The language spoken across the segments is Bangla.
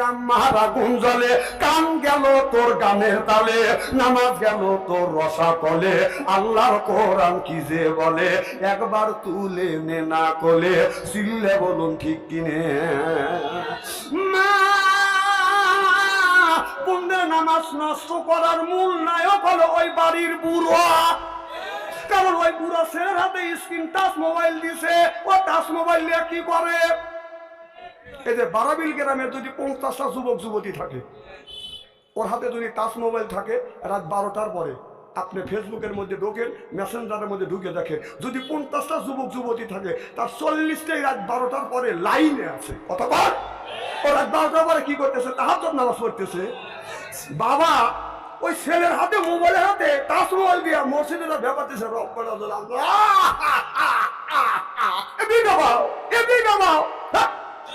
আমার আগুন জ্বলে, কান গেল তোর গানের তালে, নামাজ গেল তোর রসা কলে, আল্লাহর কোরআন কি যে বলে, একবার তুলে নে না কোলে, চিল্লে বলুন ঠিক কিনে। মা পুণ্যের নামাজ নষ্ট করার মূল নায়ক হলো ওই বাড়ির বুড়ো। কারণ ওই বুড়ো ছেলের হাতে স্ক্রিন টাচ মোবাইল দিছে, ও টাচ মোবাইল নিয়ে কি করে? এই যে বারাবিল গ্রামে যদি 50টা যুবক যুবতী থাকে, ওর হাতে যদি টাচ মোবাইল থাকে, রাত 12টার পরে আপনি ফেসবুকের মধ্যে ঢোকেন, মেসেঞ্জারের মধ্যে ঢুকে দেখেন, যদি 50টা যুবক যুবতী থাকে, তার 40টাই রাত 12টার পরে লাইনে আছে। কতবার ও রাত 12টার পরে কি করতেছে? তাহাজ্জুদ নামাজ পড়তেছে। বাবা ওই ছেলের হাতে মোবাইলের হাতে টাচ মোবাইল দিয়ে মসজিদে ব্যাপার দিচ্ছে,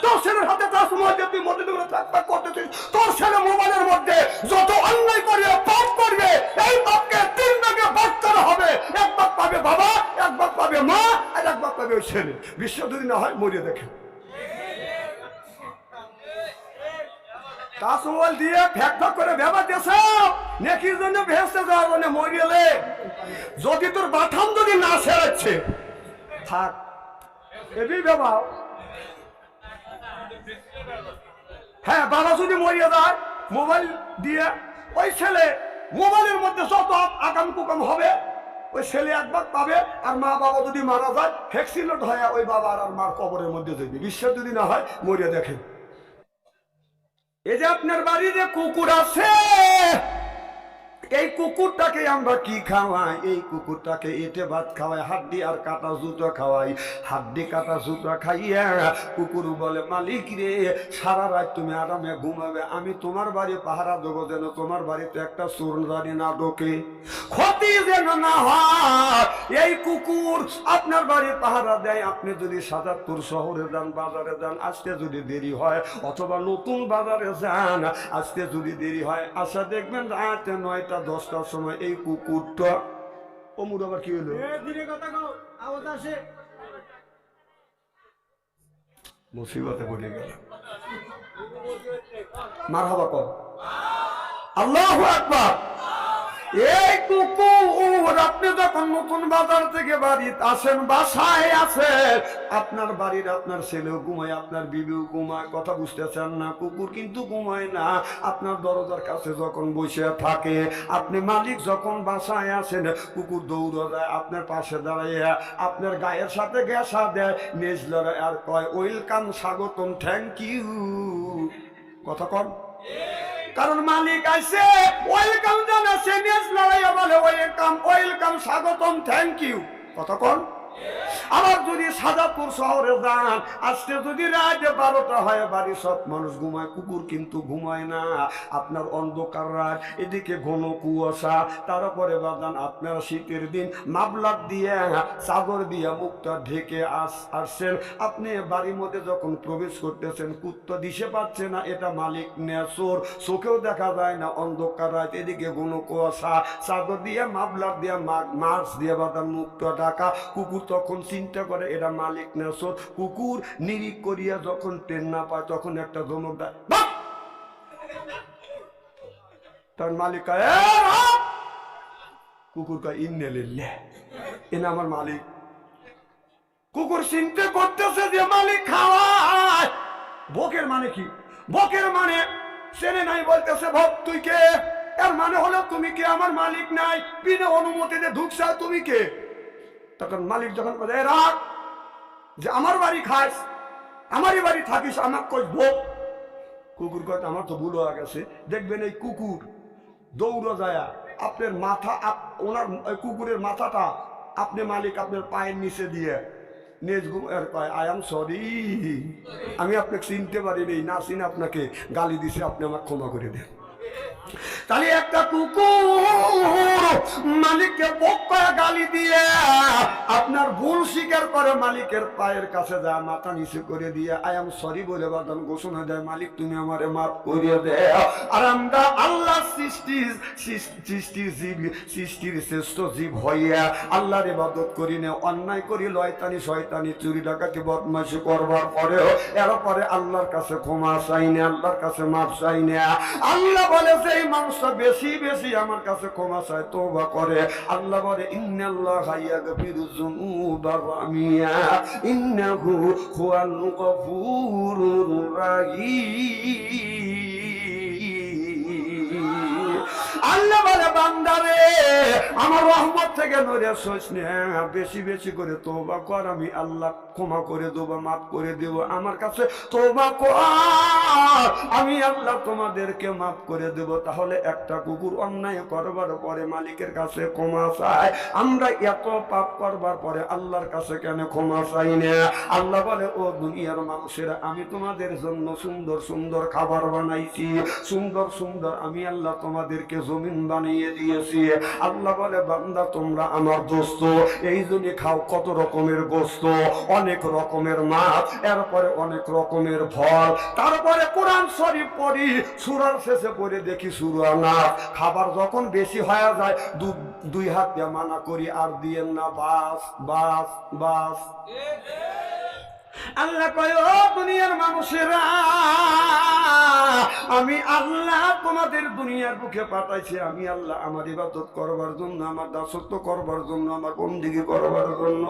তোর ছেলের হাতে টাচ মোবাইল দিয়ে তুই মসজিদে করতেছিস, তোর ছেলে মোবাইলের মধ্যে যত অন্যায় করবে, পাপ করবে, এই পাপকে 3 ভাগে ভাগ করা হবে। এক ভাগ পাবে বাবা, এক ভাগ পাবে মা, আর এক ভাগ পাবে ওই ছেলে। বিশ্ব যদি না হয় মরিয়ে দেখে। টাচ মোবাইল দিয়ে ফ্যাক ফ্যাক করে ব্যবহার দিয়েছে নেকির জন্য, ভেসতে যাওয়ার জন্য মরিয়েলে। যদি তোর বাথাম যদি না সেরাচ্ছে থাক, এবি ব্যবহার। হ্যাঁ, বাবা যদি মরিয়ে যায় মোবাইল দিয়ে, ওই ছেলে মোবাইলের মধ্যে যত আকাম কুকাম হবে, ওই ছেলে এক ভাগ পাবে। আর মা বাবা যদি মারা যায়, ভ্যাকসিনেট হয়ে ওই বাবা আর মার কবরের মধ্যে যাবে। বিশ্বাস যদি না হয় মরিয়ে দেখেন। এই যে আপনার বাড়িতে কুকুর আছে, এই কুকুরটাকে আমরা কি খাওয়াই? এই কুকুরটাকে এঁটে ভাত খাওয়াই, হাড্ডি আর কাটা জুতো খাওয়াই। হাড্ডি কাটা জুতো খাইয়া কুকুর বলে, মালিক রে, সারা রাত তুমি আরামে ঘুমাবে, আমি তোমার বাড়ি পাহারা দেবো, যেন তোমার বাড়িতে একটা চোর জানি না ঢোকে, ক্ষতি যেন না হয়। এই কুকুর আপনার বাড়ি পাহারা দেয়। আপনি যদি সাজাদপুর শহরে যান, বাজারে যান, আসতে যদি দেরি হয়, অথবা নতুন বাজারে যান, আসতে যদি দেরি হয়, আসা দেখবেন রাত 9টা 10টার সময় এই কুকুরটা অমুর আবার কি হলো, মুসিবতে পড়ে গেল। মারহাবা কর, আল্লাহু আকবার। এই কুকুর আপনি যখন নতুন বাজার থেকে বাড়ি আসেন, বাসায় আছেন, আপনার বাড়ির আপনার ছেলেও ঘুমায়, আপনার বিবিও ঘুমায়, কথা বুঝতেছেন না? কুকুর কিন্তু ঘুমায় না। আপনার দরজার কাছে যখন বসে থাকে, আপনি মালিক যখন বাসায় আসেন, কুকুর দৌড়ে যায় আপনার পাশে দাঁড়াইয়া, আপনার গায়ের সাথে ঘেঁষা দেয়, নেজ লড়ায় আর কয়, ওয়েলকাম, স্বাগতম, থ্যাংক ইউ। কথা কন, কারণ মালিক আছে, ওয়েলকাম জানাচ্ছে, নেজ লড়াইয়া বলে ওয়েলকাম, ওয়েলকাম, স্বাগতম, থ্যাংক ইউ। কথা কন। আবার যদি সাজাদপুর শহরে যান, আজকে যদি রাত 12টা হয়, বাড়ি সব মানুষ ঘুমায়, কুকুর কিন্তু ঘুমায় না। আপনার অন্ধকার রাত, এদিকে ঘন কুয়াশা, তারপরে বাদান আপনার শীতের দিন, মাফলার দিয়ে চাদর দিয়ে মুখটা ঢেকে আসছেন। আপনি বাড়ির মধ্যে যখন প্রবেশ করতেছেন, কুত্তা দিশে পাচ্ছে না এটা মালিক না চোর, চোখেও দেখা যায় না, অন্ধকার রাত, এদিকে ঘন কুয়াশা, চাদর দিয়ে মাফলার দিয়ে মাস্ক দিয়ে বাদান মুখটা ঢাকা। কুকুর তখন চিন্তা করে এটা মালিক না চোর। কুকুর নিরিখ করিয়া যখন টেন না পায়, তখন একটা ধমক দেয়, তার মালিক কুকুর কয়, ইন্নে লিল্লাহ, এনা আমার মালিক। কুকুর চিন্তা করতেছে যে মালিক খাওয়ায়। বকের মানে কি? বকের মানে চেনে নাই, বলতেছে ভোগ তুই কে? এর মানে হলো তুমি কে? আমার মালিক নাই, বিনা অনুমতিতে ঢুকছা, তুমি কে? তখন মালিক যখন বলে, রাখ, যে আমার বাড়ি খাস, আমারই বাড়ি থাকিস, আমার কই ভোগ। কুকুর কয়, আমার তো ভুল হয়ে গেছে। দেখবেন এই কুকুর দৌড়ে যায়, আপনার মাথা, ওনার কুকুরের মাথাটা আপনি মালিক আপনার পায়ের নিচে দিয়ে নেজ কয়, আই এম সরি, আমি আপনাকে চিনতে পারিনি, না চিনে আপনাকে গালি দিছে, আপনি আমাকে ক্ষমা করে দেন। তাহলে একটা কুকুর মালিককে বকা গালি দিয়ে আপনার ভুল স্বীকার করে মালিকের পায়ের কাছে যায়, মাথা নিচু করে দিয়ে আই এম সরি বলে বাদান ঘোষণা দেয়, মালিক তুমি আমারে মাফ করিয়ে দে। আর আমরা আল্লাহ সৃষ্টির শ্রেষ্ঠ জীব হইয়া আল্লাহর ইবাদত করি না, অন্যায় করি, লয়তানি শয়তানি চুরি ডাকাতি বদমাইশি করবার পরেও এরপরে আল্লাহর কাছে ক্ষমা চাই না, আল্লাহর কাছে মাফ চাই না। আল্লাহ বলে যে এই মানুষটা বেশি বেশি আমার কাছে ক্ষমা চায়, তওবা করে, আল্লাহ বলে ইন্নাল্লাহা ইয়াগফিরুয যুনুবা জামিআ ইন্নাহু হুয়াল গফুরুর রাহিম। আল্লাহ বলে বান্দারে আমার রহমত থেকে নড়ে সইস না, বেশি বেশি করে তওবা কর, আমি আল্লাহ ক্ষমা করে দেব, মাফ করে দেব, আমার কাছে তওবা কর, আমি আল্লাহ তোমাদেরকে মাফ করে দেব। তাহলে একটা কুকুর অন্যায় করবার পরে মালিকের কাছে ক্ষমা চায়, আমরা এত পাপ করবার পরে আল্লাহর কাছে কেন ক্ষমা চাই না? আল্লাহ বলে ও দুনিয়ার মানুষেরা, আমি তোমাদের জন্য সুন্দর সুন্দর খাবার বানাইছি, সুন্দর সুন্দর আমি আল্লাহ তোমাদেরকে জমিন বানিয়ে দিয়েছি। আল্লাহ বলে বান্দা তোমরা আমার দোস্ত, এই জন্য খাও কত রকমের গোস্ত, অনেক রকমের মাছ, এরপরে অনেক রকমের ফল। তারপরে কোরআন শরীফ পড়ি, সূরার শেষে পড়ে দেখি সূরা নাস। খাবার যখন বেশি হয়ে যায় দুই হাত দিয়ে মানা করি, আর দিয়েন না, বাস বাস বাস। আল্লাহ কয় ও দুনিয়ার মানুষেরা, আমি আল্লাহ তোমাদের দুনিয়ার বুকে পাঠাইছি, আমি আল্লাহ আমার ইবাদত করবার জন্য, আমার দাসত্ব করবার জন্য, আমার বন্দেগী করবার জন্য।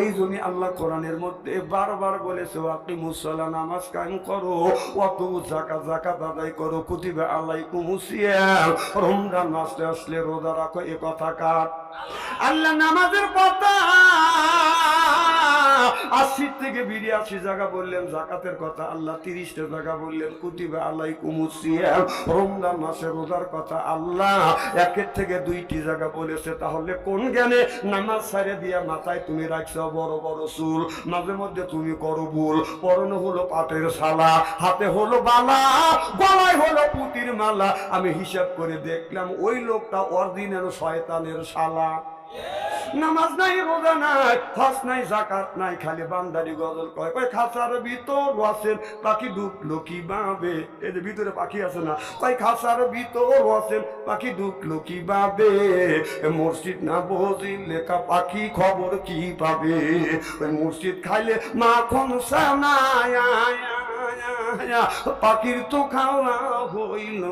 এই জন্য আল্লাহ কোরআনের মধ্যে বারবার বলেছে আকিমুস সালাহ, নামাজ কায়েম করো, ওয়াতু যাকাত আদায় করো, কুতিবা আলাইকুমুস সিয়াম, রমজান মাস আসলে রোজা রাখো। এ কথা কার? আল্লাহ নামাজের কথা ৮০ থেকে ৮২ জায়গা বললেন, জাকাতের কথা আল্লাহ ৩০টা জায়গা বললেন, কুতিবা আলাইকুমুস সিয়াম, রমজান মাসে রোজার কথা আল্লাহ ১ থেকে ২টি জায়গা বলেছে। তাহলে কোন জ্ঞানে নামাজ ছাড়ে দিয়া মাথায় তুমি রাখছো বড় বড় চুল, মাঝে মধ্যে তুমি করো ভুল, পরনে হলো পাটের শালা, হাতে হলো বালা, গলায় হলো পুতির মালা। আমি হিসাব করে দেখলাম ওই লোকটা অরিজিনাল শয়তানের শালা। নামাজ নাই, রোজা নাই, হজ নাই, যাকাত নাই, খালি বান্দারি গজল কয়। কয় খাঁচার ভিতর আছেন পাখি ঢুকলো কিভাবে, এই যে ভিতরে পাখি আছে না, কয় খাঁচার ভিতর আছেন পাখি ঢুকলো কিভাবে, মসজিদ না বজির লেখা পাখি খবর কি পাবে, ওই মসজিদ খাইলে মাখন সানায় পাখির তো খাওয়া হইল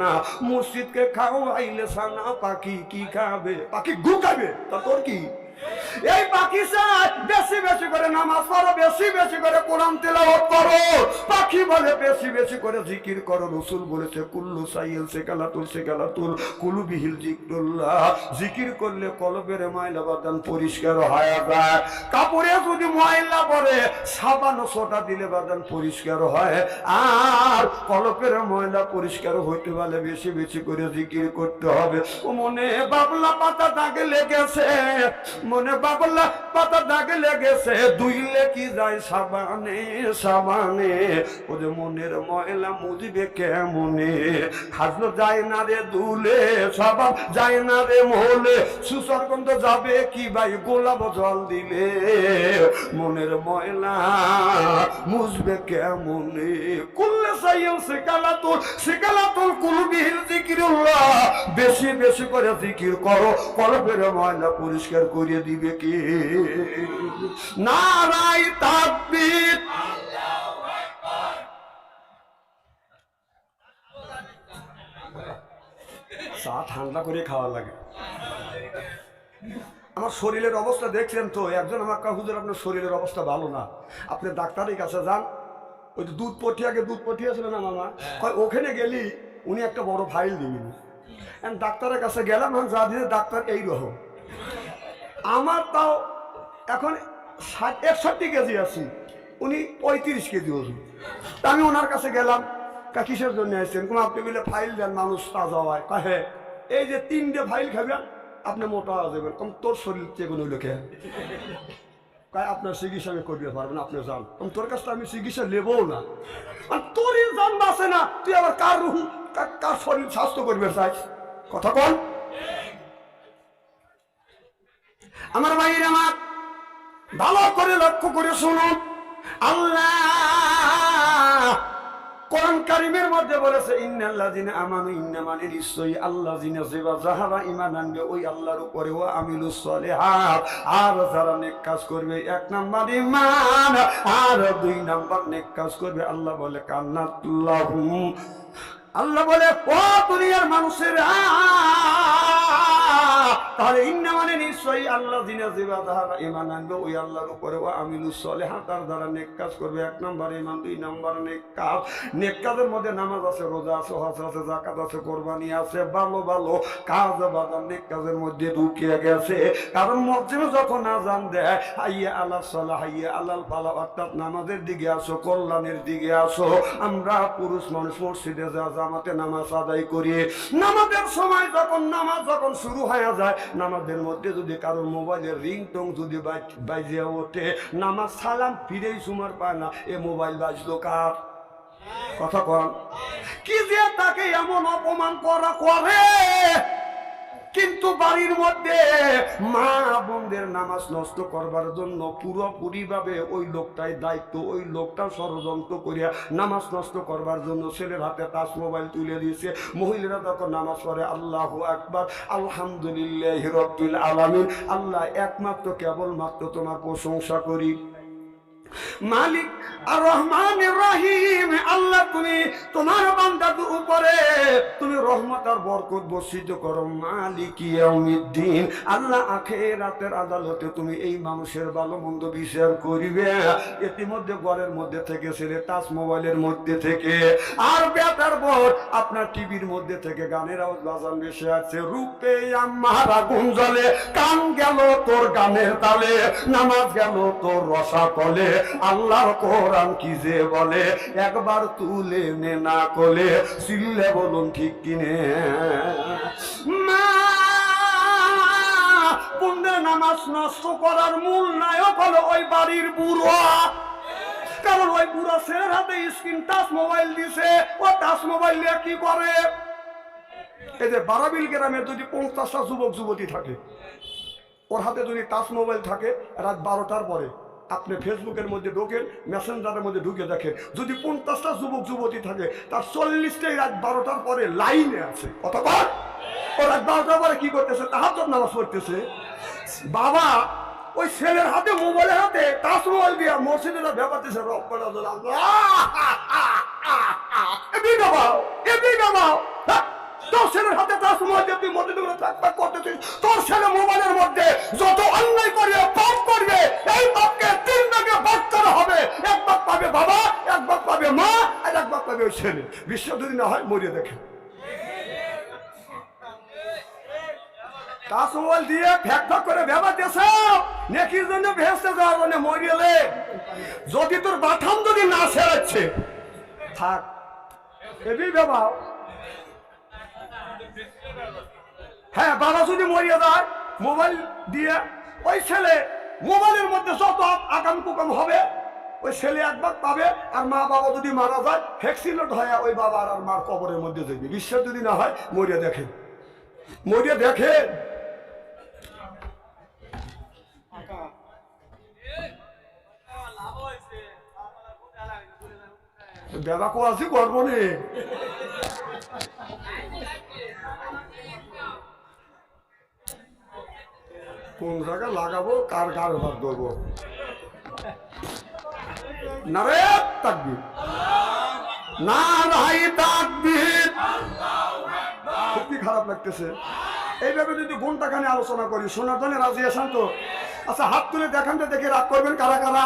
না, মসজিদকে খাওয়াইলে সানা পাখি কি খাবে, পাখি গুকাবে। তা তোর কি? এই পাখি চায় বেশি বেশি করে নামাজ পড়ো, বেশি বেশি করে কোরআন তেলাওয়াত করো, পাখি বলে বেশি বেশি করে জিকির করো। রাসূল বলেছে কুল্লু সাইল সেকালাতুল কুলুবিহিল জিকরুল্লাহ, জিকির করলে কলবের ময়লা বাদান পরিষ্কার হয়ে যায়। কাপড়ে যদি ময়লা পড়ে সাবান সোটা দিলে বাদান পরিষ্কার হয়, আর কলবের ময়লা পরিষ্কার হইতে পারলে বেশি বেশি করে জিকির করতে হবে। ও মনে বাবলা পাতা দাগে লেগেছে, মনে বাবলা পাতা দাগে লেগেছে, ধুইলে কি যায় সাবানে সাবানে, ও যে মনের ময়লা মুজবে কেমনে, খাজলো যায় না রে দুলে, সাবান যায় না রে মহলে, সুসর গন্ধ যাবে কি ভাই গোলাপ জল দিলে, মনের ময়লা মুজবে কেমনে। কুল্লে সাইয়্যিল সিকালাতুল কুলবিহিল যিকরুল্লাহ, বেশি বেশি করে জিকির করো, কলবের ময়লা পরিষ্কার করিয়ে দিবে কে? নারাই তাকবীর। চা ঠান্ডা করে খাওয়া লাগে। আমার শরীরের অবস্থা দেখছেন তো, একজন আমার কা হুজুর আপনার শরীরের অবস্থা ভালো না, আপনি ডাক্তারের কাছে যান। ওই যে দুধ পঠিয়েছিল না মামা, ওখানে গেলি উনি একটা বড় ফাইল দিবেন। ডাক্তারের কাছে গেলাম, যা দিয়ে ডাক্তার এইরকম, আমার তাও এখন 61 কেজি আছি, উনি 35 কেজি ওজন। আমি ওনার কাছে গেলাম, কিসের জন্য আসছেন? কোন আপনি বলে ফাইল দেন, মানুষ তাজা হয়। হ্যাঁ, এই যে 3টে ফাইল খাবেন আপনি মোটা হয়ে যাবেন। কম তোর শরীর চেগুন হইল কে? আপনার চিকিৎসা আমি করতে পারবেন, আপনি যান। তোর কাছে আমি চিকিৎসা নেবও না, তোরই জান বাঁচে না, তুই আবার কার কার শরীর স্বাস্থ্য করবে চাই? কথা বল আমার ভাইয়ের আমার, ভালো করে লক্ষ্য করে শুনুন। আল্লাহ কোরআন কারীমের মধ্যে বলেছে ইন্নাল্লাযিনা আমানু, ইন্না মানে নিশ্চয়ই আল্লাযিনা যারা ঈমান আনবে ওই আল্লাহর উপরে, ওয়া আমিলুস সালিহাত আর যারা নেক কাজ করবে, এক নাম্বার ঈমান আর দুই নাম্বার নেক কাজ করবে, আল্লাহ বলে কান্নাতুল্লাহুম, আল্লাহ বলে ও দুনিয়ার মানুষেরা, তাহলে ইন্না মানে নিশ্চয়ই আল্লাযিনা যারা ঈমান আনবে ওই আল্লাহর উপরে, ওয়া আমিলুস সালিহাত আর যারা নেক কাজ করবে, এক নাম্বার ঈমান, দুই নাম্বার নেক কাজ। নেক কাজের মধ্যে নামাজ আছে, রোজা আছে, হজ আছে, যাকাত আছে, কুরবানি আছে, ভালো ভালো কাজ বাদাম নেক কাজের মধ্যে ঢুকে গেছে। কারণ মসজিদে যখন আযান দেয় হাইয়া আলাস সালাহ হাইয়া আলাল ফালাহ, অর্থাৎ নামাজের দিকে আসো, কল্যাণের দিকে আসো। আমরা পুরুষ মানুষ মসজিদে যা জামাতে নামাজ আদায় করি, নামাজের সময় নামাজ যখন শুরু হয়ে যায়, নামাজের মধ্যে যদি কারো মোবাইলের রিংটং যদি বাজে ওঠে, নামাজ সালাম ফিরেই সুমার পায় না, এ মোবাইল বাজলো কার? কথা কন কি যে তাকে এমন অপমান করা করে। কিন্তু বাড়ির মধ্যে মা বোনদের নামাজ নষ্ট করবার জন্য পুরোপুরি ভাবে ওই লোকটাই দায়িত্ব, ওই লোকটা ষড়যন্ত্র করিয়া নামাজ নষ্ট করবার জন্য ছেলের হাতে টাচ মোবাইল তুলে দিয়েছে। মহিলারা যখন নামাজ পড়ে আল্লাহু আকবার আলহামদুলিল্লাহি রাব্বিল আলামিন, আল্লাহ একমাত্র কেবলমাত্র তোমার প্রশংসা করি, মালিক আর রহমান রহিম। আল্লাহ তুমি তোমার বান্দার উপরে তুমি রহমত আর বরকত বর্ষিত করো, মালিক ইয়াউমিদ্দিন। আল্লাহ আখিরাতের আদালতে তুমি এই মানুষের ভালো মন্দ বিচার করিবে। ইতিমধ্যে ঘরের মধ্যে থেকে ছেলে টাচ মোবাইলের মধ্যে থেকে আর বেটার বর আপনার টিভির মধ্যে থেকে গানের আওয়াজ বাজান বেশি আছে, রূপে আমার আগুন জ্বলে, কান গেল তোর গানের তালে, নামাজ গেল তোর রসা কলে, আল্লাহর কোরআন কি যে বলে, একবার তুলে নে না কোলে, সিল্লে বলুন ঠিক কিনে। মা পুণ্যের নামাজ নষ্ট করার মূল নায়ক হলো ওই বাড়ির বুড়া। কারণ ওই বুড়া ছেলের হাতে স্ক্রিন টাচ মোবাইল দিছে, ও টাচ মোবাইল নিয়ে কি করে? এই যে বারাবিল গ্রামে যদি 50টা যুবক যুবতী থাকে, ওর হাতে যদি টাচ মোবাইল থাকে, রাত 12টার পরে আপনি ফেসবুকের মধ্যে ঢোকেন, মেসেঞ্জারের মধ্যে ঢুকে দেখেন, যদি 50টা যুবক যুবতী থাকে, তার 40টাই রাত 12টার পরে লাইনে আছে। অথবা ও রাত 12টার পরে কি করতেছে? তাহাজ্জুদ নামাজ পড়তেছে। বাবা ওই ছেলের হাতে মোবাইলের হাতে টাচ মোবাইল দিয়ে মসজিদে ব্যাপার দিচ্ছে, তোর ছেলের হাতে টাচ মোবাইল দিয়ে তুই মসজিদে করতেছিস, তোর ছেলে মোবাইলের মধ্যে যত অন্যায় করবে, পাপ করবে, এই পাপকে 3 ভাগে ভাগ করা হবে। এক ভাগ পাবে বাবা, এক ভাগ পাবে মা, আর এক ভাগ পাবে ওই ছেলে। বিশ্ব যদি না হয় মরিয়ে দেখে। টাচ মোবাইল দিয়ে ফ্যাক ফ্যাক করে ব্যবহার দিয়েছ, নেকির জন্য ভেস্তে যাওয়ার জন্য মরিয়েলে। যদি তোর বাথাম যদি না সেরাচ্ছে থাক, এবি ব্যবহার। হ্যাঁ, বাবা যদি মরিয়ে যায় মোবাইল দিয়ে, ওই ছেলে মোবাইলের মধ্যে যত আকাম কুকাম হবে, ওই ছেলে এক ভাগ পাবে। আর মা বাবা যদি মারা যায়, ভ্যাকসিনেট হয়ে ওই বাবা আর মার কবরের মধ্যে যাবে। বিশ্বাস যদি না হয় মরিয়ে দেখেন, মরিয়ে দেখেন। বেবা কো আছি করবো নে, কোন জায়গা লাগাবো, কার গার ভাত ধরবো। নারে তাকবীর, নারাই তাকবীর। খুবই খারাপ লাগতেছে। এইভাবে যদি ঘন্টাখানে আলোচনা করি, শোনার জন্য রাজি আছেন তো? আচ্ছা, হাত তুলে দেখান তো, দেখে রাগ করবেন কারা কারা।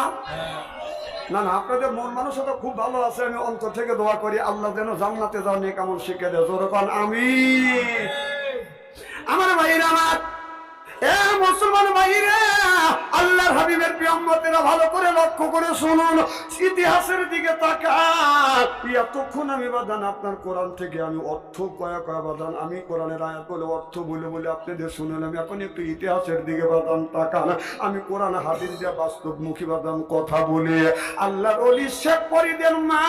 না না, আপনাদের মন মানসিকতা খুব ভালো আছে। আমি অন্তর থেকে দোয়া করি আল্লাহ যেন জান্নাতে যাও নেক আমল শিখে দেয়। জোরে কোন আমিন। আমার ভাইরা আমার, মুসলমান ভাইরা, আল্লাহর হাবিবের প্রিয়ম্বতেরা ভালো করে লক্ষ্য করে শুনুন, ইতিহাসের দিকে তাকান। এতক্ষণ আমি বাদান আপনার কোরআন থেকে আমি অর্থ কয়া বাদান, আমি কোরআনের আয়াত বলে অর্থ বলে বলে আপনাদের শুনলাম। এখন একটু ইতিহাসের দিকে বাদান তাকান। আমি কোরআন হাদিস দিয়ে বাস্তবমুখী বাদান কথা বলে। আল্লাহর ওলি শেখ ফরিদের মা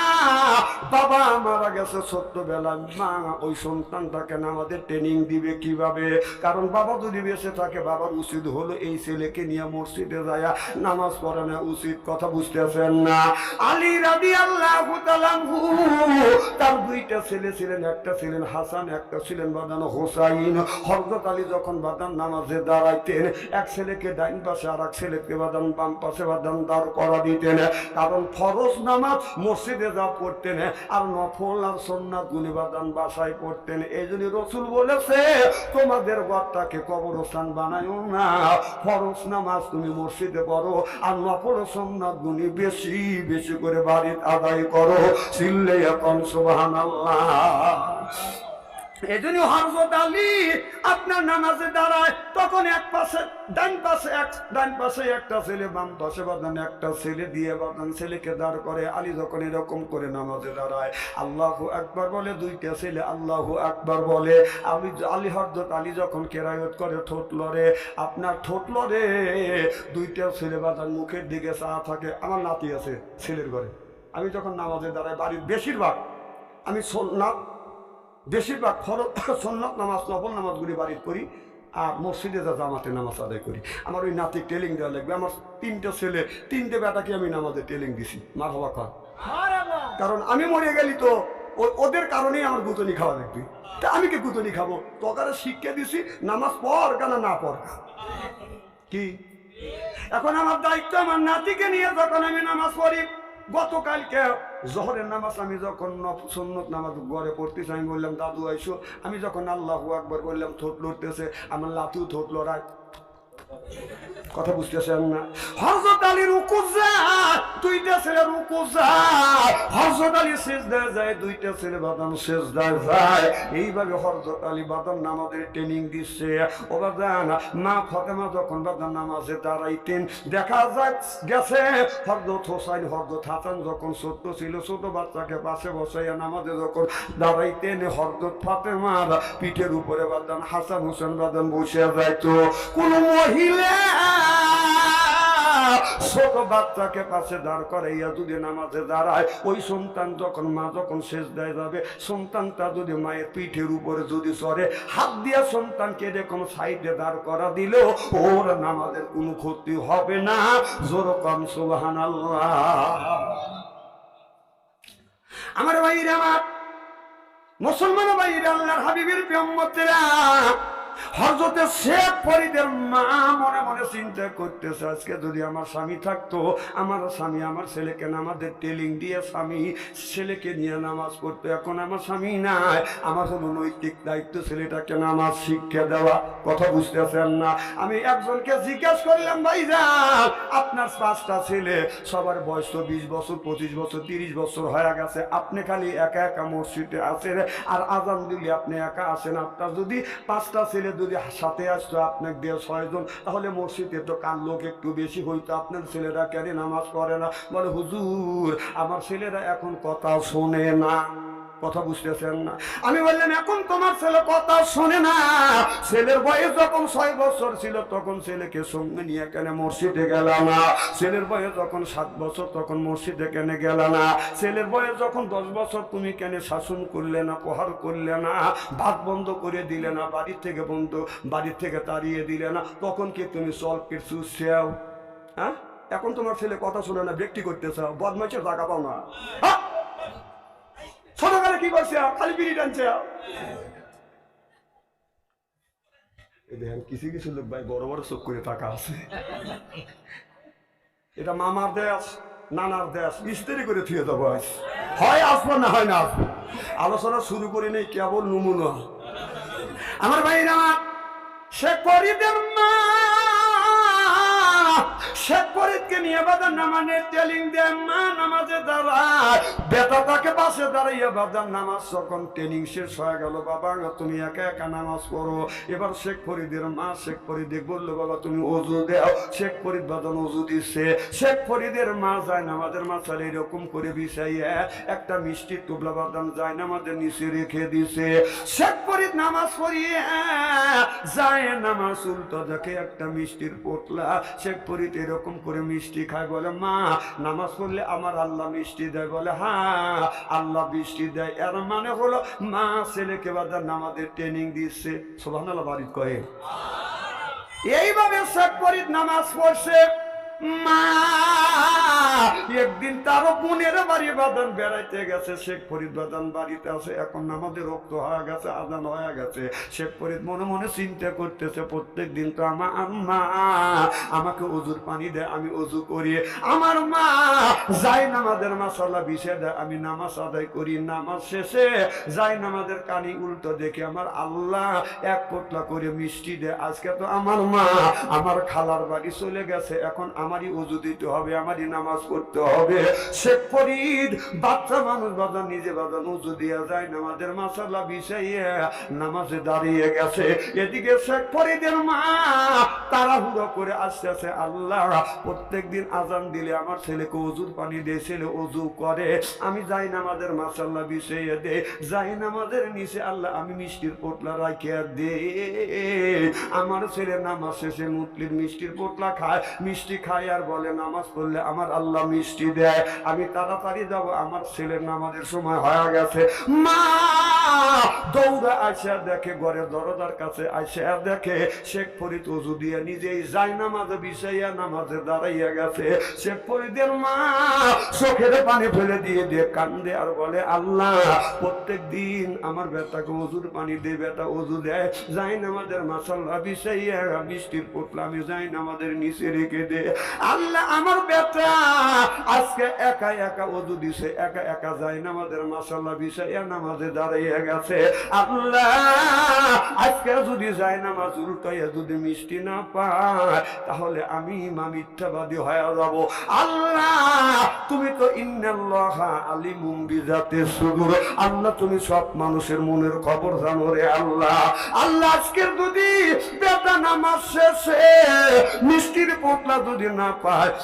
বাবা মারা গেছে ছোট্টবেলায়। মা ওই সন্তানটাকে আমাদের ট্রেনিং দিবে কিভাবে? কারণ বাবা যদি বেঁচে থাকে, বাবার উচিত হলো এই ছেলেকে নিয়ে মসজিদে যায় নামাজ পড়ানো উচিত। কথা বুঝতেছেন না? আলী রাদিয়াল্লাহু তাআলা আনহু তার দুইটা ছেলে ছিলেন, একটা ছিলেন হাসান, একটা ছিলেন বাদান হোসাইন। হযরত আলী যখন বাদান নামাজে দাঁড়াইতেন, এক ছেলেকে ডাইন পাশে আর এক ছেলেকে বাদান বাম পাশে বাদান দাঁড় করা দিতেন। কারণ ফরজ নামাজ মসজিদে যা পড়তেন আর নফল আর সুন্নাত গুলি বাদান বাসায় পড়তেন। এই জন্য রাসূল বলেছে, তোমাদের ঘরটাকে কবরস্থান বানায়ো না, ফরজ নামাজ তুমি মসজিদে পড়ো আর নফল সুন্নাত গুলি বেশি বেশি করে বাড়িতে আদায় করো। চিল্লে এখন সুবহানাল্লাহ। এজন্য হযরত আলী আপনার নামাজে দাঁড়ায়, তখন এক পাশে ডান পাশে একটা ছেলে, বাম পাশে বাদান একটা ছেলে দিয়ে বাদান ছেলেকে দাঁড় করে। আলী যখন এরকম করে নামাজে দাঁড়ায়, আল্লাহু আকবার বলে, দুইটা ছেলে আল্লাহু আকবার বলে। হযরত আলী যখন কেরায়ত করে ঠোঁট লড়ে, আপনার ঠোঁট লড়ে, দুইটা ছেলে বাদান মুখের দিকে চা থাকে। আমার নাতি আছে ছেলের ঘরে। আমি যখন নামাজে দাঁড়াই, বাড়ির বেশিরভাগ আমি বেশিরভাগ সুন্নাত নামাজ নফল নামাজগুলি বাড়িতে করি আর মসজিদে যা জামাতে নামাজ আদায় করি। আমার ওই নাতি টেলিং দেওয়া লাগবে। আমার তিনটে ছেলে, তিনটে বেটাকে আমি নামাজে টেলিং দিছি। মারহাবা খান। কারণ আমি মরে গেলি তো ওদের কারণেই আমার গুতনি খাওয়া লাগবে। তা আমি কি গুতনি খাবো? তোকারে শিক্ষা দিছি নামাজ পড় কেন না পড় কি। এখন আমার দায়িত্ব আমার নাতিকে নিয়ে যখন আমি নামাজ পড়ি। গতকালকে জোহরের নামাজ আমি যখন সুন্নত নামাজ ঘরে পড়তেছি, আমি বললাম দাদু আইসো। আমি যখন আল্লাহু আকবার বললাম, ঠোঁট লড়তেছে, আমার লাতিও ঠোঁট লড়ায়। কথা বুঝতেছেন না? হযরত আলী রুকু যায়, দুইটা ছেলে রুকু যায়। হযরত আলী সিজদায় যায়, দুইটা ছেলে বাদাম সিজদায় যায়। এইভাবে হযরত আলী বাদাম নামাজের ট্রেনিং দিচ্ছে। ও বাদান মা ফাতেমা যখন বাদাম নামাজে দাঁড়াইতেন, দেখা যায় গেছে হযরত হোসাইন হযরত হাসান যখন ছোট ছিল, ছোট বাচ্চাকে পাশে বসাইয়া নামাজে যখন দাঁড়াইতেন, হযরত ফাতেমার পিঠের উপরে বাদান হাসান হোসেন বাদান বসে যাইতো। কোন মহিলা ছোট বাচ্চাকে পাশে দাঁড় করাইয়া যদি নামাজে দাঁড়ায়, ওই সন্তান যখন মা যখন সিজদায় যাবে, সন্তানটা যদি মায়ের পিঠের উপরে যদি চড়ে, হাত দিয়া সন্তানকে এরকম সাইডে দাঁড় করা দিল, ওর নামাজের কোনো ক্ষতি হবে না। জোরে কম সুবহানাল্লাহ। আমার ভাইরা, আমার মুসলমান ভাইরা, আল্লাহর হাবিবের প্রিয়ম্বতেরা, হযরত শেখ ফরিদের মা মনে মনে চিন্তা করতেছে, আজকে যদি আমার স্বামী থাকতো, আমার স্বামী আমার ছেলেকে নামাজের ট্রেনিং দিয়ে স্বামী ছেলেকে নিয়ে নামাজ পড়তো। এখন আমার স্বামী নাই, আমার হলো নৈতিক দায়িত্ব ছেলেটাকে নামাজ শিক্ষা দেওয়া। কথা বুঝতেছেন না? আমি একজনকে জিজ্ঞেস করলাম, ভাইজান আপনার 5টা ছেলে, সবার বয়স তো 20 বছর 25 বছর 30 বছর হয়ে গেছে, আপনি খালি একা একা মসজিদে আছেন আর আজান দিলে আপনি একা আসেন। আপনার যদি 5টা ছেলে যদি সাথে আসতো আপনাকে দিয়ে 6 জন, তাহলে মসজিদে তো কার লোক একটু বেশি হইতো। আপনার ছেলেরা কেন নামাজ পড়ে না? বলে হুজুর আমার ছেলেরা এখন কথা শোনে না। কথা বুঝতেছেন না? আমি বললাম, এখন তোমার ছেলে কথা শোনে না? ছেলের বয়স যখন 6 বছর ছিল, তখন ছেলেকে সঙ্গে নিয়ে কেন মসজিদে গেল না? ছেলের বয়স যখন 7 বছর, তখন মসজিদে কেন গেল না? ছেলের বয়স যখন 10 বছর, তুমি কেন শাসন করলে না, প্রহার করলে না, ভাত বন্ধ করে দিলে না, বাড়ি থেকে তাড়িয়ে দিলে না? তখন কি তুমি চল কিছু সেও? হ্যাঁ, এখন তোমার ছেলে কথা শোনে না, ব্যক্তি করতে চাও, বদমাইশের টাকা পাও না। ছোটবেলা কি করছে? খালি বিড়ি টানছে। দেখেন কিছু কিছু লোক ভাই বড় বড় চোখ করে টাকা আছে। এটা মামার দেশ, নানার দেশ, ইস্তেরি করে থুয়ে দেবো। হয় আসবো না হয় না আসবো। আলোচনা শুরু করে নেই, কেবল নমুনা। আমার ভাই, আমার শেখ ফরিদের মা শেখ ফরিদকে নিয়ে বাজার নামাজে ট্রেনিং দেয়, মা নামাজে দাঁড়ায়, বেটা তাকে পাশে দাঁড়াইয়া বাজার নামাজ যখন ট্রেনিং শেষ হয়ে গেল, বাবা তুমি একা একা নামাজ পড়ো। এবার শেখ ফরিদের মা শেখ ফরিদে বললো, বাবা তুমি ওযু দাও। শেখ ফরিদ বাজান ওযু দিচ্ছে। শেখ ফরিদের মা যায় নামাজের মাথায় এরকম করে বিছাইয়া একটা মিষ্টি টুবলা বাদাম যায় নামাজের নিচে রেখে দিছে। শেখ ফরিদ নামাজ পড়িয়ে যায় নামাজ উল্টো দেখে একটা মিষ্টির পোটলা। শেখ ফরিদ এরকম করে মিষ্টি খায়, বলে মা নামাজ পড়লে আমার আল্লাহ মিষ্টি দেয়? বলে হ্যাঁ আল্লাহ মিষ্টি দেয়। এর মানে হলো মা ছেলেকে বাজার নামাজের ট্রেনিং দিচ্ছে। সুবহানাল্লাহ বাড়ি কয়ে এইভাবে শেখ ফরিদ নামাজ পড়ছে। মা একদিন তারও বোনের বাড়ি বাদান বেড়াইতে গেছে। শেখ ফরিদ বাদান বাড়িতে আছে, এখন নামাজের রক্ত হয়ে গেছে, আজান হয়ে গেছে। শেখ ফরিদ মনে মনে চিন্তা করতেছে, প্রত্যেক দিন তো আমার আম্মা আমাকে ওযুর পানি দেয়, আমি ওযু করি। আমার মা যাই নামাজের মাসালা বিছে দেয়, আমি নামাজ আদায় করি। নামাজ শেষে যাই নামাজের কানি উল্টো দেখে আমার আল্লাহ এক পোটলা করে মিষ্টি দেয়। আজকে তো আমার মা আমার খালার বাড়ি চলে গেছে, এখন আমারই ওযু দিতে হবে, আমারই নামাজ পড়তে হবে। শেখ ফরিদ বাচ্চা মানুষ বাজান নিজে বাজান ওযু দিয়া যায় নামাজের মাসালা বিছাইয়া নামাজে দাঁড়িয়ে গেছে। এদিকে শেখ ফরিদের মা তাড়াহুড়ো করে আসতেছে, আল্লাহ প্রত্যেক দিন আজান দিলে আমার ছেলেকে ওযুর পানি দিয়ে ছেলে ওযু করে, আমি যাই নামাজের মাসাল্লা বিছাইয়া দে, যাই নামাজের নিচে আল্লাহ আমি মিষ্টির পোটলা রাখিয়া দে। আমার ছেলে নামাজ শেষে মুতলির মিষ্টির পোটলা খায়, মিষ্টি খায় আর বলে নামাজ পড়লে আমার আল্লাহ মিষ্টি দেয়। আমি তাড়াতাড়ি যাব, আমার ছেলের নামাজের সময় হয়ে গেছে। মা দৌড়া আসা দেখে, ঘরে দরজার কাছে আসা দেখে শেখ ফরিদ ওযু দিয়ে নিজেই যাই নামাজে বিছাইয়া নামাজে দাঁড়াইয়া গেছে। শেখ ফরিদের মা চোখের পানি ফেলে দিয়ে দিয়ে কান্দে আর বলে, আল্লাহ প্রত্যেক দিন আমার বেটাকে ওযুর পানি দিয়ে বেটা ওযু দেয়, যাই নামাজের মাসাল্লা বিছাইয়া মিষ্টির পোটলা আমি যাই নামাজের নিচে রেখে দে। আল্লাহ আমার বেটা আজকে একা একা ওযু দিছে, একা একা যাই নামাজের মাসাল্লা বিছাইয়া নামাজে দাঁড়াইয়া গেছে। আল্লাহ আজকে যদি যাই নামাজ উল্টাইয়া যদি মিষ্টি না পায়, তাহলে আমি মা মিথ্যাবাদী হয়ে যাব। আল্লাহ তুমি তো ইন্নাল্লাহা আলিমুম বিযাতিস সুদূর, আল্লাহ তুমি সব মানুষের মনের খবর জানো রে আল্লাহ। আল্লাহ আজকের যদি বেটা নামাজ শেষে মিষ্টির পোটলা যদি না পায়,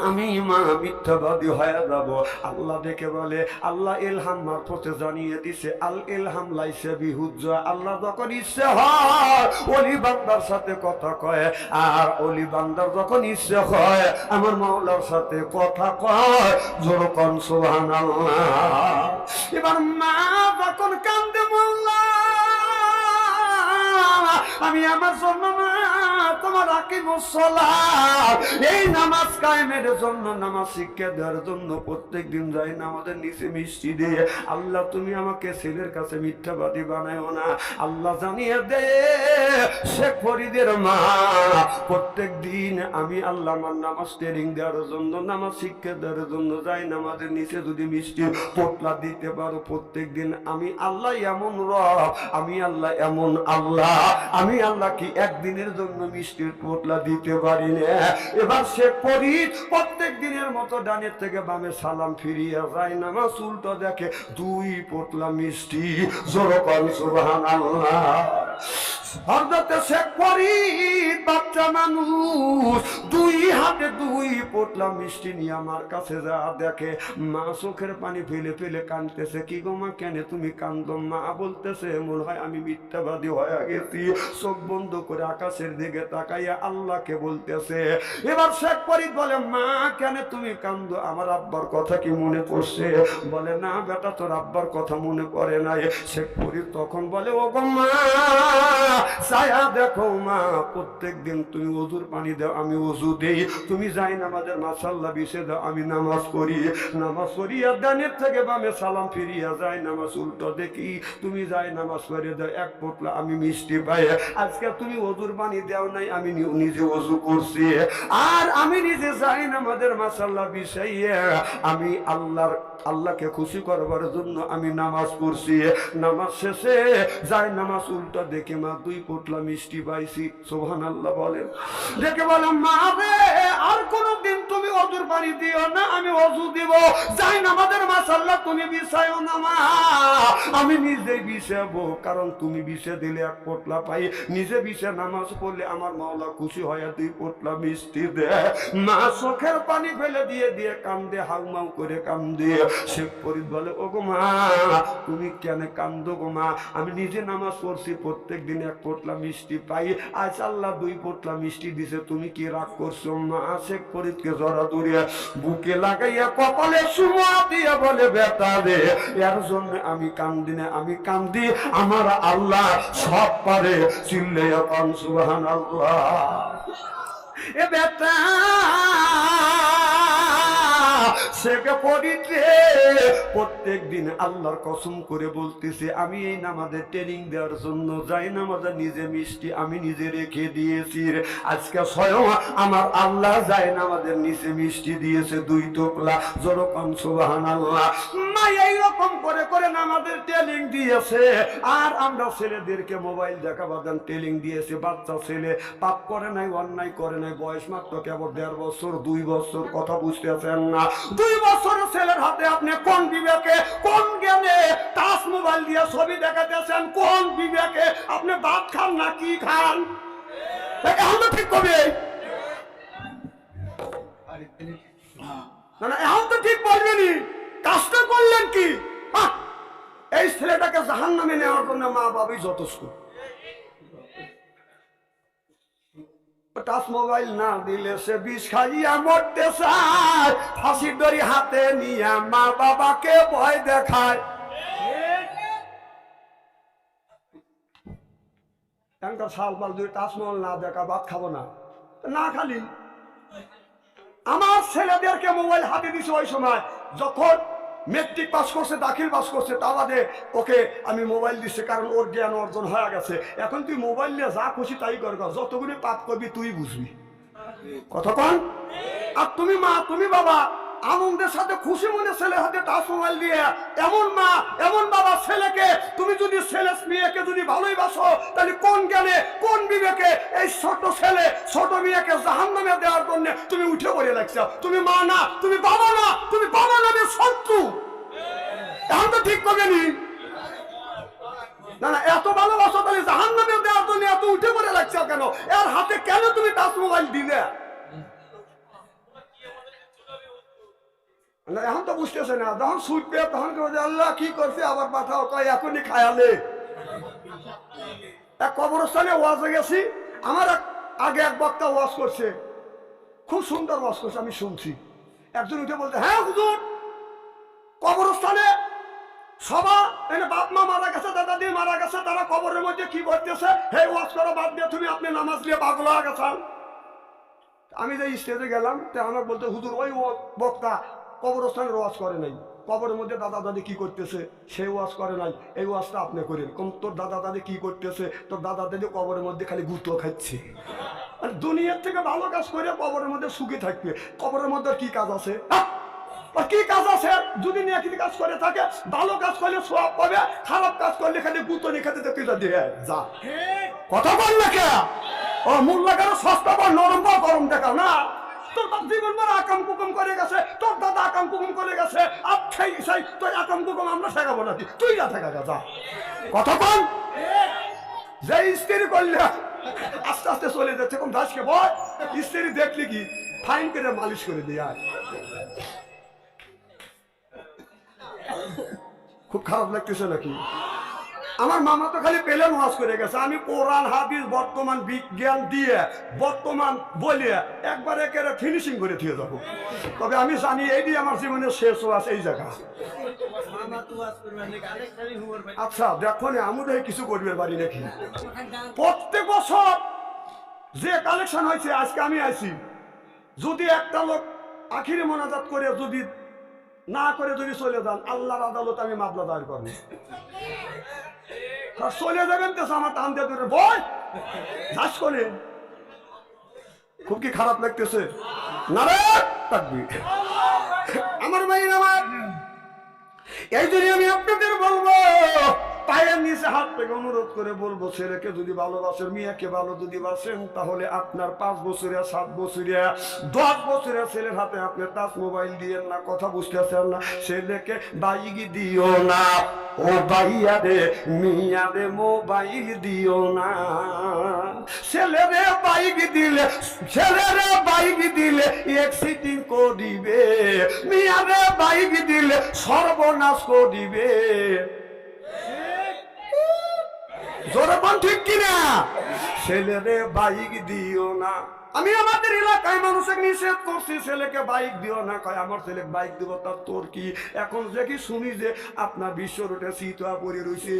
আমি মা মিথ্যাবাদী হয়ে যাব। আল্লাহ দেখে বলে, আল্লাহ ইলহাম মারফতে জানিয়ে দিছে, আল ইলহাম লাইসা বিহুজ্জা, আল্লাহ যখন ইচ্ছে হয় ওলি বান্দার সাথে কথা কয়, আর ওলি বান্দার যখন ইচ্ছে হয় আমার মাওলার সাথে কথা কয়। জোর কোন সুবহানাল্লাহ। এবার মা যখন কান্দে, মোল্লা আমি আমার জন্য না তোমার আকিমুস সালাত এই নামাজ কায়েমের জন্য, নামাজ শিক্ষা দেওয়ার জন্য প্রত্যেক দিন যাই নামাজের নিচে মিষ্টি দিয়ে। আল্লাহ তুমি আমাকে ছেলের কাছে মিথ্যাবাদী বানায়ো না। আল্লাহ জানিয়ে দে শেখ ফরিদের মা প্রত্যেক দিন আমি আল্লাহ আমার নামাজ ট্রেনিং দেওয়ার জন্য, নামাজ শিক্ষা দেওয়ার জন্য যাই নামাজের নিচে যদি মিষ্টি পোটলা দিতে পারো প্রত্যেক দিন, আমি আল্লাহ এমন রব, আমি আল্লাহ এমন আল্লাহ, আমি আল্লাহ কি একদিনের জন্য মিষ্টির পোটলা দিতে পারি না। এবার শেখ ফরিদ প্রত্যেক দিনের মতো ডানের থেকে বামে সালাম ফিরিয়ে যায়, নামাজ উল্টো দেখে 2 পোটলা মিষ্টি। জোর কোন সুবহানাল্লাহ। হযরত শেখ ফরিদ বাচ্চা মানুষ 2 হাতে 2 পোটলা মিষ্টি নিয়ে আমার কাছে যা দেখে, মা চোখের পানি ফেলে ফেলে কাঁদতেছে। কি গো মা কেন তুমি কান্দো? মা বলতেছে, মনে হয় আমি মিথ্যাবাদী হয়ে গেছি। চোখ বন্ধ করে আকাশের দিকে তাকাইয়া আল্লাহকে বলতেছে। এবার শেখ ফরিদ বলে, মা কেন তুমি কান্দো? আমার আব্বার কথা কি মনে পড়ছে? বলে, না বেটা তোর আব্বার কথা মনে পড়ে নাই। শেখ ফরিদ তখন বলে, ও গো মা ছায়া দেখো মা, প্রত্যেক দিন তুমি ওযুর পানি দাও, আমি ওযু দেই, তুমি যাই নামাজের মাসাল্লা বিছে দাও, আমি নামাজ পড়ি, নামাজ পড়িয়া ডানের থেকে বামে সালাম ফিরিয়া যায় নামাজ উল্টো দেখি, তুমি যাই নামাজ পড়ে দাও, 1 পোটলা আমি মিষ্টি পাই। আজকে তুমি ওযুর পানি দাও নাই, আমি নিজে ওযু করছি, আর আমি নিজে যাই নামাজের মাসাল্লা বিছাইয়া আমি আল্লাহর আল্লাহকে খুশি করবার জন্য আমি নামাজ পড়ছি, নামাজ শেষে যাই নামাজ উল্টা দেখে মা 2 পোটলা মিষ্টি পাইছি। সুবহানাল্লাহ বলেন। দেখে বললাম মা রে আর কোনদিন তুমি অজুর পানি দিও না, আমি অজু দিব। যাই নামাজের মাশাআল্লাহ তুমি বিছায়ও না মা, আমি নিজেই বিছাবো, কারণ তুমি বিছে দিলে 1 পোটলা পাই, নিজে বিছে নামাজ পড়লে আমার মাওলা খুশি হয় 2 পোটলা মিষ্টি দে। মা চোখের পানি ফেলে দিয়ে দিয়ে কান্দে, হাউমাউ করে কান্দে। শেখ ফরিদ বলে ও গো মা তুমি কেন কান্দো গো মা, আমি নিজে নামাজ পড়ছি, প্রত্যেক দিন 1 পোটলা মিষ্টি পাই, আজ আল্লাহ 2 পোটলা মিষ্টি দিছে, তুমি কি রাগ করছো মা? শেখ ফরিদকে জড়া ধরিয়া বুকে লাগাইয়া কপালে সুমা দিয়া বলে বেটা রে এর জন্য আমি কান্দি না, আমি কান্দি আমার আল্লাহ সব পারে, চিল্লে এখন সুবহানাল্লাহ। এ বেটা শেখ ফরিদ প্রত্যেক দিন আল্লাহর কসম করে বলতেছে আমি এই নামাজের ট্রেনিং দেওয়ার জন্য যাই নামাজে নিজে মিষ্টি আমি নিজে রেখে দিয়েছি, আজকে স্বয়ং আমার আল্লাহ যাই নামাজের নিচে মিষ্টি দিয়েছে 2 টোকলা। যেরকম সুবহানাল্লাহ। মা এইরকম করে করে নামাজের ট্রেনিং দিয়েছে, আর আমরা ছেলেদেরকে মোবাইল দেখাবার ট্রেনিং দিয়েছে। বাচ্চা ছেলে পাপ করে নাই, অন্যায় করে নাই, বয়স মাত্র কেবল 1.5 বছর 2 বছর, কথা বুঝতেছেন না? 2 বছরের ছেলের হাতে আপনি কোন বিবেকে কোন জ্ঞানে টাচ মোবাইল দিয়ে ছবি দেখাতেছেন? কোন বিবেকে? আপনি ভাত খান না কি খান? এখন তো ঠিক করবে না, এখন তো ঠিক বলবেনি, কাজটা করলেন কি? এই ছেলেটাকে জাহান্নামে নেওয়ার জন্য মা বাবাই যথেষ্ট। টাচ মোবাইল না দিলে সে বিষ খাইয়া মরতে চায়, ফাঁসির দড়ি হাতে নিয়ে মা বাবাকে ভয় দেখায়। সাল পাল যদি টাচ মোবাইল না দেখা ভাত খাবো না, না খালি আমার ছেলেদেরকে মোবাইল হাতে দিছে ওই সময় যখন মেট্রিক পাস করছে, দাখিল পাস করছে, তা বাদে ওকে আমি মোবাইল দিচ্ছি, কারণ ওর জ্ঞান অর্জন হয়ে গেছে। এখন তুই মোবাইল নিয়ে যা খুশি তাই কর, যতগুলি পাপ করবি তুই বুঝবি। কতক্ষণ? আর তুমি মা তুমি বাবা আনন্দের সাথে খুশি মনে ছেলের হাতে টাচ মোবাইল দিয়ে, এমন মা এমন বাবা ছেলেকে, তুমি যদি ছেলে মেয়েকে যদি ভালোই বাসো, তাহলে কোন জ্ঞানে কোন বিবেকে এই ছোট ছেলে ছোট মেয়েকে জাহান্নামে দেওয়ার জন্য তুমি উঠে পড়ে লাগছো? তুমি মা না, তুমি বাবা না, তুমি বাবা নামের শত্রু। এখন তো ঠিক করবে নি না, না এত ভালোবাসো তাহলে জাহান্নামে দেওয়ার জন্য এত উঠে পড়ে লাগছো কেন? এর হাতে কেন তুমি টাচ মোবাইল দিলে? এখন তো বুঝতেছে না, যখন ছুটবে তখন আল্লাহ কি করছে আবার পাঠাও, কয় এখনই খায়ালে। এক কবরস্থানে ওয়াজে গেছি, আমার আগে এক বক্তা ওয়াজ করছে, খুব সুন্দর ওয়াজ করছে, আমি শুনছি। একজন উঠে বলতে হ্যাঁ হুজুর কবরস্থানে সবা এনে বাপ মা মারা গেছে, দাদা দিয়ে মারা গেছে, তারা কবরের মধ্যে কি করতেছে, হে ওয়াজ করো বাদ দিয়ে তুমি আপনি নামাজ দিয়ে পাগল হয়ে গেছেন। আমি যে স্টেজে গেলাম তো আমার বলতে হুজুর ওই বক্তা কবরস্থানের ওয়াজ করে নাই, কবরের মধ্যে দাদা দাদি কি করতেছে সেই ওয়াজ করে নাই, এই ওয়াজটা আপনি করেন। কম তোর দাদা দাদি কি করতেছে, তোর দাদা দাদি কবরের মধ্যে খালি গুঁতো খাচ্ছে, আর দুনিয়ার থেকে ভালো কাজ করে কবরের মধ্যে সুখী থাকবে। কবরের মধ্যে কি কাজ আছে? কি কাজ আছে? যদি নেকি কাজ করে থাকে, ভালো কাজ করলে সওয়াব পাবে, খারাপ কাজ করলে খালি গুঁতো নিয়ে খেতে তুই দিয়ে যা। কথা বল না কে? ও মূল্য কেন সস্তা বা নরম বা গরম দেখাও না? তোর বাপ জীবন ভর আকাম কুকুম করে গেছে, তোর দাদা আকাম কুকুম করে গেছে, আচ্ছাই ইসাই তোর আকাম কুকুম আমরা শেখাবো নাকি? তুই না থাকা যা। কথা বল। যে স্ত্রী করলে আস্তে আস্তে চলে যাচ্ছে, কম দাসকে বল স্ত্রী দেখলি কি ফাইন করে মালিশ করে দিয়ে আয়। খুব খারাপ লাগতেছে নাকি? আমার মামা তো খালি পেলেন ওয়াজ করে গেছে, আমি কোরআন হাদিস বর্তমান বিজ্ঞান দিয়ে বর্তমান বলিয়ে একবার একেবারে ফিনিশিং করে দিয়ে যাবো। তবে আমি জানি এই দিয়ে আমার জীবনের শেষ ওয়াজ এই জায়গা। আচ্ছা দেখো না আমি দেখে কিছু করবে পারি নাকি? প্রত্যেক বছর যে কালেকশন হয়েছে আজকে আমি আইছি, যদি একটা লোক আখিরে মোনাজাত করে যদি না করে যদি চলে যান, আল্লাহর আদালত আমি মামলা দায়ের করবো। চলে যাবেন তো আমার টান দিয়ে ধরে বল যাস করে। খুব কি খারাপ লাগতেছে? না রে থাকবি আমার ভাই, আমার এই জন্য আমি আপনাদের বলবো, পায়ের নিচে হাত থেকে অনুরোধ করে বলবো, ছেলেকে যদি ভালোবাসেন, মেয়েকে ভালো যদি বাসেন, তাহলে আপনার 5 বছরিয়া, 7 বছরিয়া, 10 বছরিয়া ছেলের হাতে আপনি টাচ মোবাইল দিয়েন না। কথা বুঝতেছেন না? ছেলেকে বাইক দিও না, ও ভাইয়া রে, মিয়া রে, মোবাইল দিও না। ছেলেরে বাইক দিলে, ছেলেরে বাইক দিলে এক্সিডেন্ট করিবে, মিয়ারে বাইক দিলে সর্বনাশ করিবে। জোরপন ঠিক কিনা? ছেলেরে বাইক দিও না। আমি আমাদের এলাকায় মানুষকে নিষেধ করছি, ছেলেকে বাইক দিও না। কয় আমার ছেলে বাইক দিব, তার তোর কি? এখন দেখি শুনি যে আপনার বিশ্ব রোডে সিটুয়া পড়ে রয়েছে।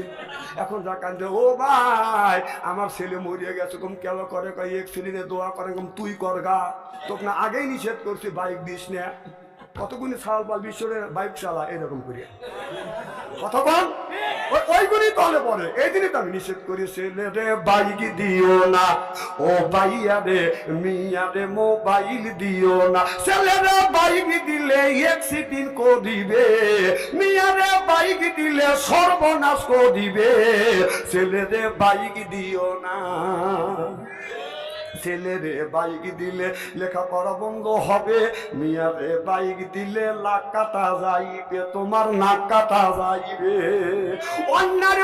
এখন যা কান্দে, ও ভাই আমার ছেলে মরিয়ে গেছে, কম কেন করে? কয় এক ছেলে দোয়া করে, কম তুই কর গা, তোকে না আগেই নিষেধ করছি বাইক দিস না। কতগুলি সাল পাল বিশ্বরে বাইক চালা এরকম করে কতক্ষণ ওইগুলি তলে পড়ে। এই দিনই তো আমি নিষেধ করি, ছেলেরে বাইক দিও না, ও ভাইয়া রে, মিয়া রে, মোবাইল দিও না। ছেলেরে বাইক দিলে অ্যাক্সিডেন্ট করিবে, মিয়া রে বাইক দিলে সর্বনাশ করিবে। ছেলেরে বাইক দিও না। ছেলেরে বাইক দিলে লেখাপড়া বন্ধ হবে, মিয়ারে বাইক দিলে লাখ কাটা যাইবে, তোমার নাক কাটা যাইবে। অন্যার